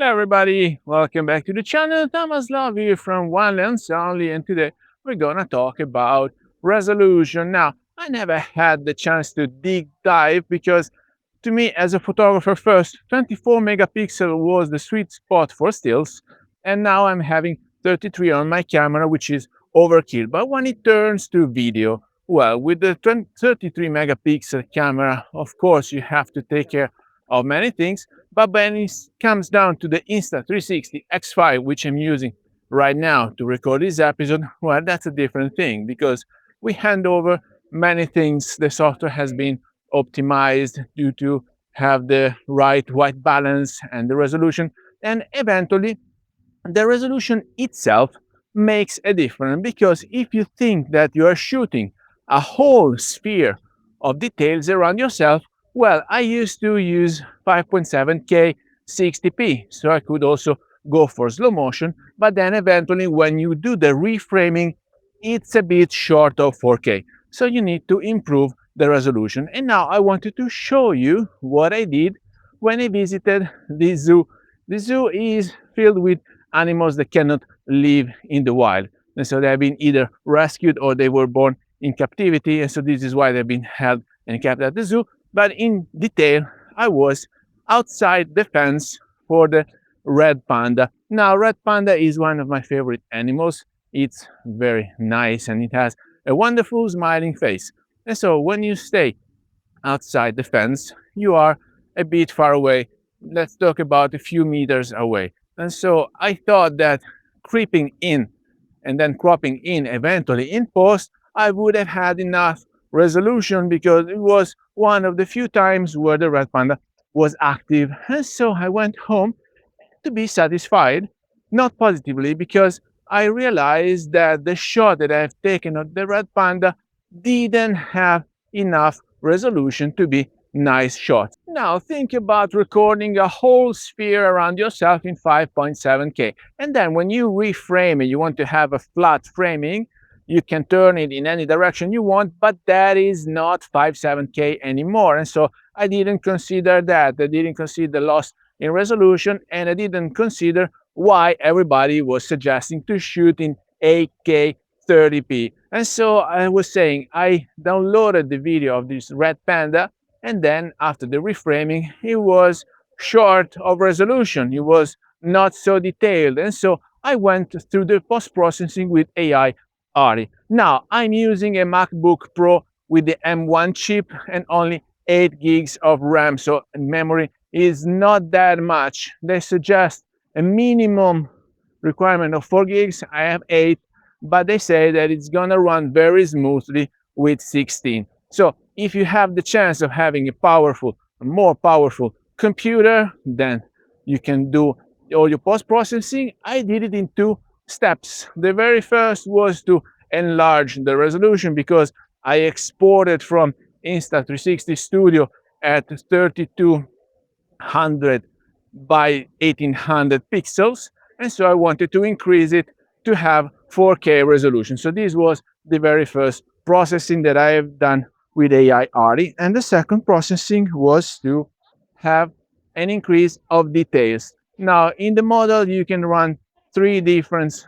Hello everybody, welcome back to the channel. Thomas Love here from One Lens Only, and today we're gonna talk about resolution. Now, I never had the chance to deep dive because to me as a photographer first, 24 megapixel was the sweet spot for stills, and now I'm having 33 on my camera, which is overkill. But when it turns to video, well, with the 33 megapixel camera, of course you have to take care of many things. But when it comes down to the Insta360 X5, which I'm using right now to record this episode, well, that's a different thing because we hand over many things. The software has been optimized due to have the right white balance and the resolution. And eventually, the resolution itself makes a difference because if you think that you are shooting a whole sphere of details around yourself, well, I used to use 5.7K 60p, so I could also go for slow motion, but then eventually when you do the reframing, it's a bit short of 4K. So you need to improve the resolution. And now I wanted to show you what I did when I visited the zoo. The zoo is filled with animals that cannot live in the wild. And so they have been either rescued or they were born in captivity. And so this is why they've been held and kept at the zoo. But in detail, I was outside the fence for the red panda. Now, red panda is one of my favorite animals. It's very nice and it has a wonderful smiling face. And so when you stay outside the fence, you are a bit far away. Let's talk about a few meters away. And so I thought that creeping in and then cropping in eventually in post, I would have had enough resolution because it was one of the few times where the red panda was active. And so I went home to be satisfied, not positively, because I realized that the shot that I've taken of the red panda didn't have enough resolution to be nice shot. Now think about recording a whole sphere around yourself in 5.7K. And then when you reframe it, you want to have a flat framing, you can turn it in any direction you want, but that is not 5.7K anymore. And so I didn't consider that. I didn't consider the loss in resolution, and I didn't consider why everybody was suggesting to shoot in 8K 30p. And so I was saying, I downloaded the video of this red panda, and then after the reframing, it was short of resolution. It was not so detailed. And so I went through the post-processing with AiArty. Now, I'm using a MacBook Pro with the M1 chip and only 8 gigs of RAM, so memory is not that much. They suggest a minimum requirement of 4 gigs. I have 8, but they say that it's gonna run very smoothly with 16. So if you have the chance of having a more powerful computer, then you can do all your post-processing. I did it in 2 steps. The very first was to enlarge the resolution because I exported from Insta360 Studio at 3200 by 1800 pixels, and so I wanted to increase it to have 4K resolution. So this was the very first processing that I have done with AiArty, and the second processing was to have an increase of details. Now in the model you can run 3 different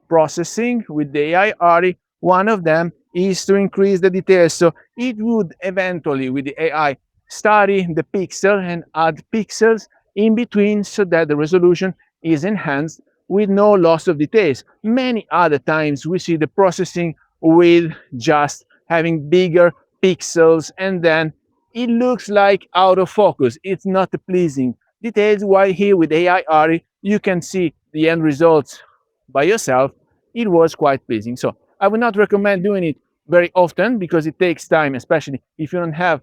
processing with the AiArty. One of them is to increase the details, so it would eventually with the AI study the pixel and add pixels in between so that the resolution is enhanced with no loss of details. Many other times we see the processing with just having bigger pixels and then it looks like out of focus. It's not pleasing details, while here with AiArty you can see the end results by yourself. It was quite pleasing. So I would not recommend doing it very often because it takes time, especially if you don't have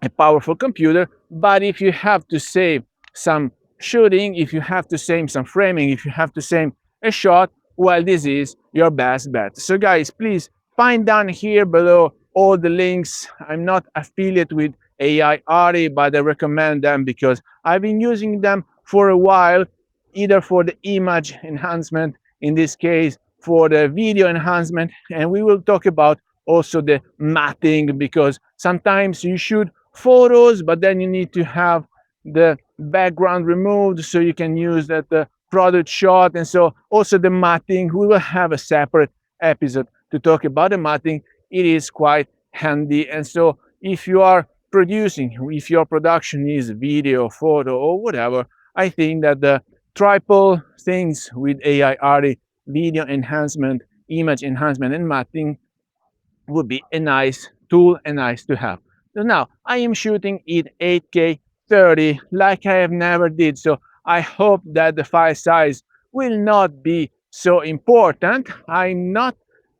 a powerful computer. But if you have to save some shooting, if you have to save some framing, if you have to save a shot, well, this is your best bet. So guys, please find down here below all the links. I'm not affiliate with AiArty, but I recommend them because I've been using them for a while, either for the image enhancement, in this case for the video enhancement, and we will talk about also the matting because sometimes you shoot photos but then you need to have the background removed, so you can use that product shot. And so also the matting, we will have a separate episode to talk about the matting. It is quite handy. And so if you are producing, if your production is video, photo, or whatever, I think that the triple things with AiArty video enhancement, image enhancement, and matting would be a nice tool and nice to have. So now I am shooting in 8K 30 like I have never did. So I hope that the file size will not be so important. I'm not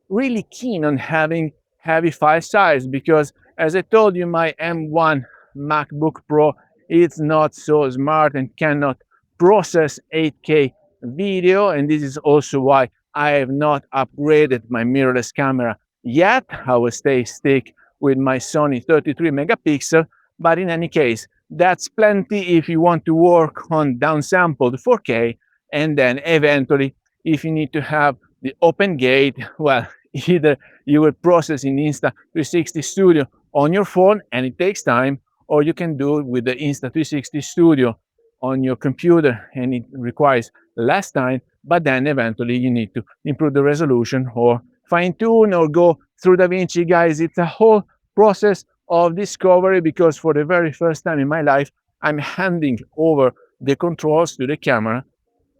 really keen on having heavy file size because, as I told you, my M1 MacBook Pro is not so smart and cannot process 8K video, and this is also why I have not upgraded my mirrorless camera yet. I will stick with my Sony 33 megapixel, but in any case, that's plenty if you want to work on downsampled 4K, and then eventually, if you need to have the open gate, well, either you will process in Insta360 Studio on your phone and it takes time, or you can do it with the Insta360 Studio on your computer and it requires less time, but then eventually you need to improve the resolution or fine tune or go through DaVinci. Guys, it's a whole process of discovery because for the very first time in my life, I'm handing over the controls to the camera.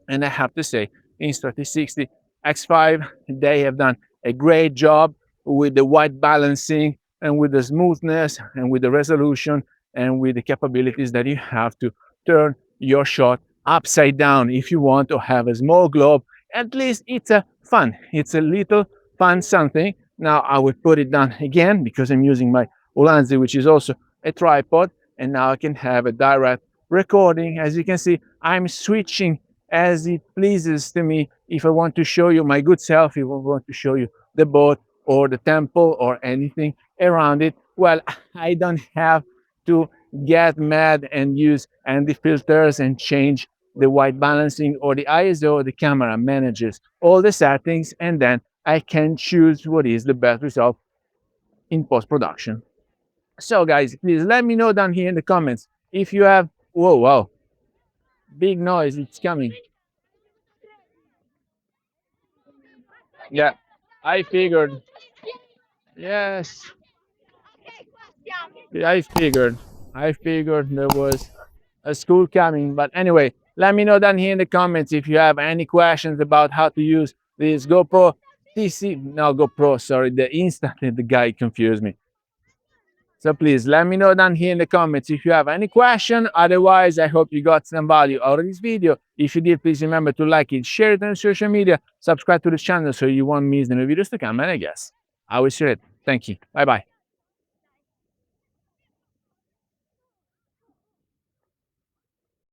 And I have to say, Insta360 X5, they have done a great job with the white balancing and with the smoothness and with the resolution and with the capabilities that you have to turn your shot upside down if you want to have a small globe. At least it's a fun. It's a little fun something. Now I will put it down again because I'm using my Ulanzi, which is also a tripod, and now I can have a direct recording. As you can see, I'm switching as it pleases to me. If I want to show you my good self, if I want to show you the boat or the temple or anything around it, well, I don't have to get mad and use ND filters and change the white balancing or the ISO. The camera manages all the settings, and then I can choose what is the best result in post-production. So guys, please let me know down here in the comments if you have, whoa, wow, big noise, it's coming. Yeah, I figured. Yes, I figured there was a school coming. But anyway, let me know down here in the comments if you have any questions about how to use this GoPro GoPro, sorry, the Insta, the guy confused me. So please let me know down here in the comments if you have any question. Otherwise, I hope you got some value out of this video. If you did, please remember to like it, share it on social media, subscribe to the channel so you won't miss the new videos to come, and I guess I will see it. Thank you. Bye-bye.